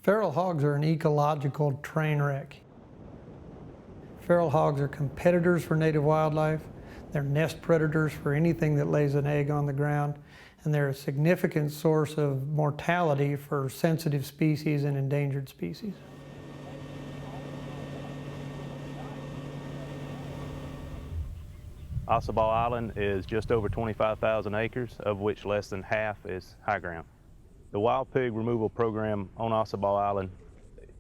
Feral hogs are an ecological train wreck. Feral hogs are competitors for native wildlife. They're nest predators for anything that lays an egg on the ground, and they're a significant source of mortality for sensitive species and endangered species. Ossabaw Island is just over 25,000 acres, of which less than half is high ground. The wild pig removal program on Ossabaw Island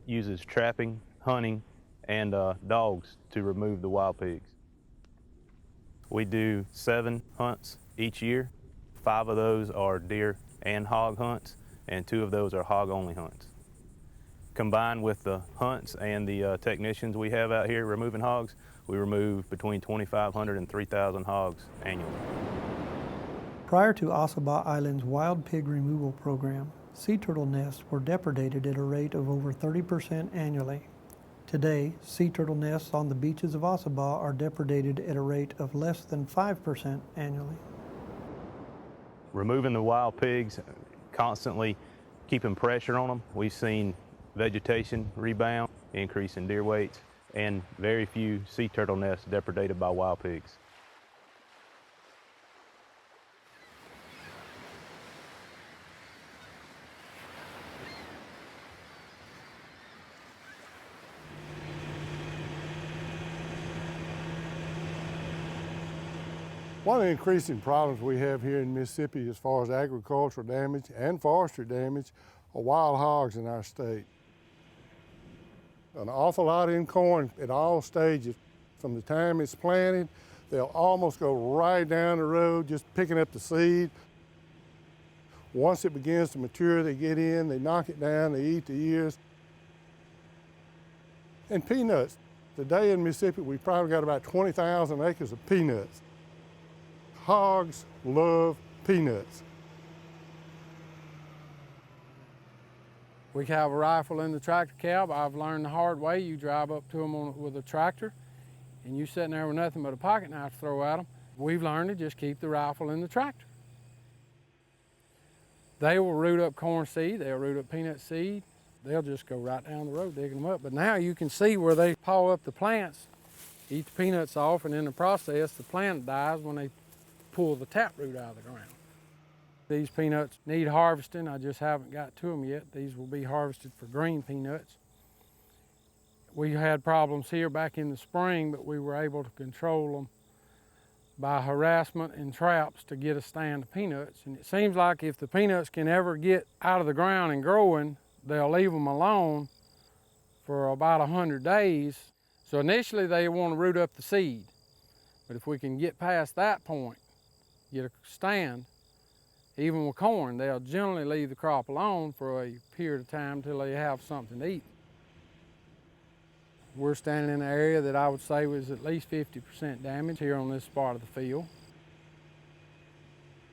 uses trapping, hunting, and dogs to remove the wild pigs. We do 7 hunts each year. 5 of those are deer and hog hunts, and 2 of those are hog-only hunts. Combined with the hunts and the technicians we have out here removing hogs, we remove between 2,500 and 3,000 hogs annually. Prior to Ossabaw Island's wild pig removal program, sea turtle nests were depredated at a rate of over 30% annually. Today, sea turtle nests on the beaches of Ossabaw are depredated at a rate of less than 5% annually. Removing the wild pigs, constantly keeping pressure on them, we've seen vegetation rebound, increase in deer weights, and very few sea turtle nests depredated by wild pigs. One of the increasing problems we have here in Mississippi as far as agricultural damage and forestry damage are wild hogs in our state. An awful lot in corn at all stages. From the time it's planted, they'll almost go right down the road just picking up the seed. Once it begins to mature, they get in, they knock it down, they eat the ears. And peanuts. Today in Mississippi, we've probably got about 20,000 acres of peanuts. Hogs love peanuts. We have a rifle in the tractor cab. I've learned the hard way. You drive up to them with a tractor, and you sitting there with nothing but a pocket knife to throw at them. We've learned to just keep the rifle in the tractor. They will root up corn seed. They'll root up peanut seed. They'll just go right down the road digging them up. But now you can see where they paw up the plants, eat the peanuts off, and in the process, the plant dies when they pull the taproot out of the ground. These peanuts need harvesting. I just haven't got to them yet. These will be harvested for green peanuts. We had problems here back in the spring, but we were able to control them by harassment and traps to get a stand of peanuts. And it seems like if the peanuts can ever get out of the ground and growing, they'll leave them alone for about 100 days. So initially they want to root up the seed. But if we can get past that point, get a stand, even with corn, they'll generally leave the crop alone for a period of time until they have something to eat. We're standing in an area that I would say was at least 50% damage here on this part of the field.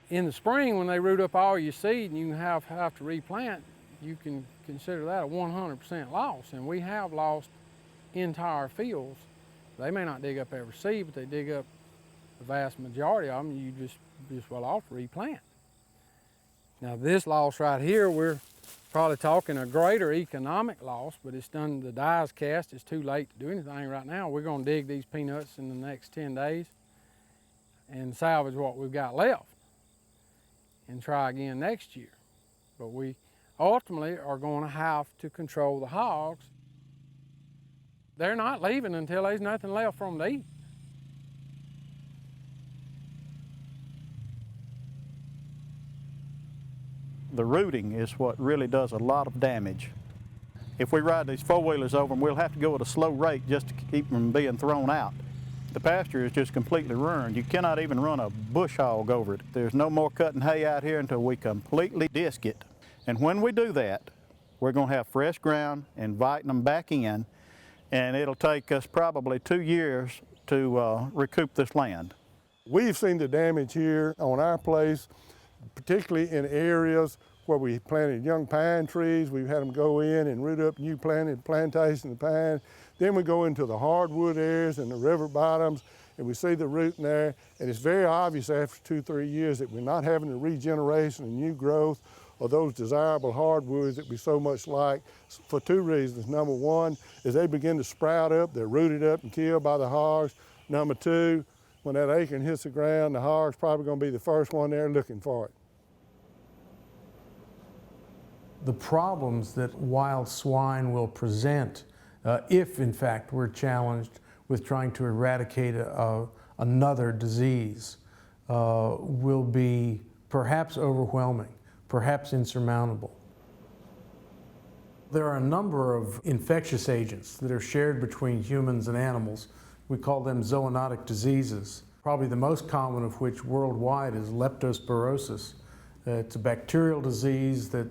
In the spring, when they root up all your seed and you have to replant, you can consider that a 100% loss. And we have lost entire fields. They may not dig up every seed, but they dig up the vast majority of them. You just well off to replant. Now this loss right here, we're probably talking a greater economic loss, but it's done, the die's cast, it's too late to do anything right now. We're gonna dig these peanuts in the next 10 days and salvage what we've got left and try again next year. But we ultimately are gonna have to control the hogs. They're not leaving until there's nothing left for them to eat. The rooting is what really does a lot of damage. If we ride these four-wheelers over them, we'll have to go at a slow rate just to keep them from being thrown out. The pasture is just completely ruined. You cannot even run a bush hog over it. There's no more cutting hay out here until we completely disc it. And when we do that, we're going to have fresh ground, inviting them back in, and it'll take us probably 2 years to recoup this land. We've seen the damage here on our place, particularly in areas where we planted young pine trees. We've had them go in and root up new planted plantations of pine. Then we go into the hardwood areas and the river bottoms, and we see the rooting there. And it's very obvious after 2 or 3 years that we're not having the regeneration and new growth or those desirable hardwoods that we so much like for two reasons. Number one is they begin to sprout up, they're rooted up and killed by the hogs. Number two, when that acorn hits the ground, the hog's probably going to be the first one there looking for it. The problems that wild swine will present, if in fact we're challenged with trying to eradicate another disease, will be perhaps overwhelming, perhaps insurmountable. There are a number of infectious agents that are shared between humans and animals. We call them zoonotic diseases, probably the most common of which worldwide is leptospirosis. It's a bacterial disease that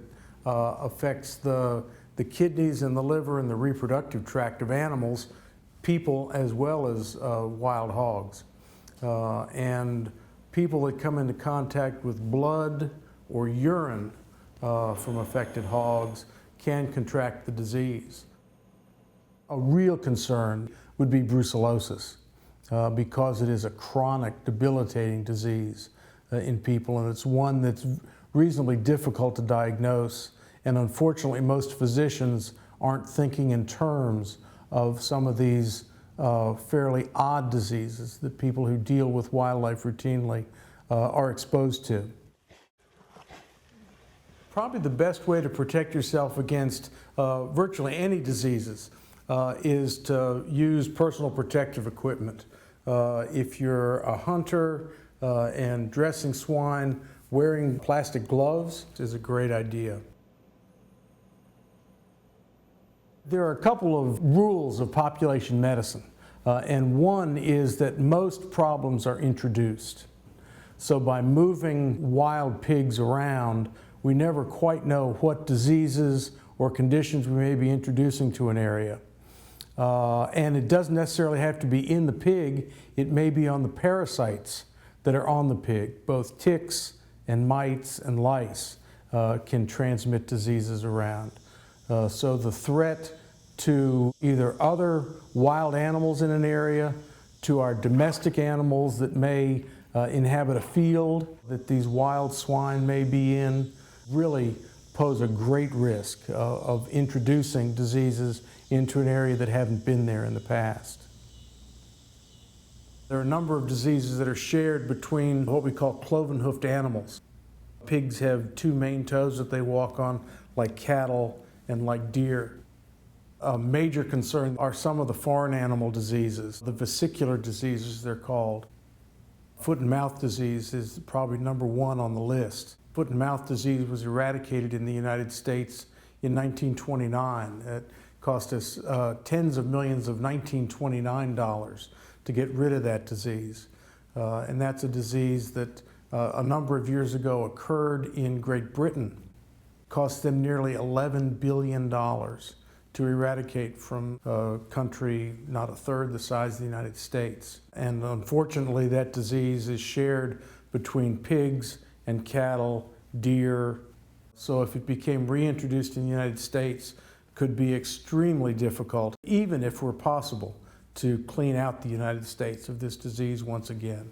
affects the kidneys and the liver and the reproductive tract of animals, people as well as wild hogs. And people that come into contact with blood or urine from affected hogs can contract the disease. A real concern would be brucellosis because it is a chronic, debilitating disease in people, and it's one that's reasonably difficult to diagnose. And unfortunately, most physicians aren't thinking in terms of some of these fairly odd diseases that people who deal with wildlife routinely are exposed to. Probably the best way to protect yourself against virtually any diseases is to use personal protective equipment. If you're a hunter and dressing swine, wearing plastic gloves is a great idea. There are a couple of rules of population medicine, and one is that most problems are introduced. So by moving wild pigs around, we never quite know what diseases or conditions we may be introducing to an area. And it doesn't necessarily have to be in the pig, it may be on the parasites that are on the pig. Both ticks and mites and lice can transmit diseases around. So the threat to either other wild animals in an area, to our domestic animals that may inhabit a field that these wild swine may be in, really pose a great risk of introducing diseases into an area that haven't been there in the past. There are a number of diseases that are shared between what we call cloven-hoofed animals. Pigs have two main toes that they walk on, like cattle and like deer. A major concern are some of the foreign animal diseases, the vesicular diseases they're called. Foot and mouth disease is probably number one on the list. Foot and mouth disease was eradicated in the United States in 1929. It cost us tens of millions of $1929 to get rid of that disease. And that's a disease that a number of years ago occurred in Great Britain. Cost them nearly $11 billion to eradicate from a country not a third the size of the United States. And unfortunately, that disease is shared between pigs and cattle, deer. So if it became reintroduced in the United States, it could be extremely difficult, even if it were possible, to clean out the United States of this disease once again.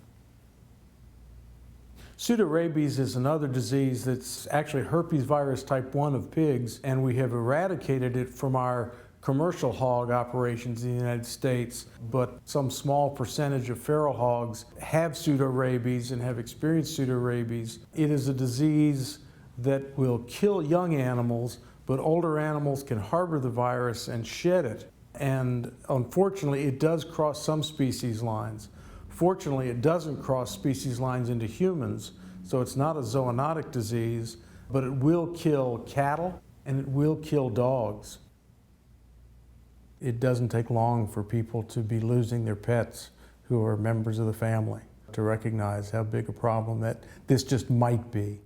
Pseudorabies is another disease that's actually herpes virus type 1 of pigs, and we have eradicated it from our commercial hog operations in the United States, but some small percentage of feral hogs have pseudorabies and have experienced pseudorabies. It is a disease that will kill young animals, but older animals can harbor the virus and shed it. And unfortunately, it does cross some species lines. Fortunately, it doesn't cross species lines into humans, so it's not a zoonotic disease, but it will kill cattle and it will kill dogs. It doesn't take long for people to be losing their pets who are members of the family to recognize how big a problem that this just might be.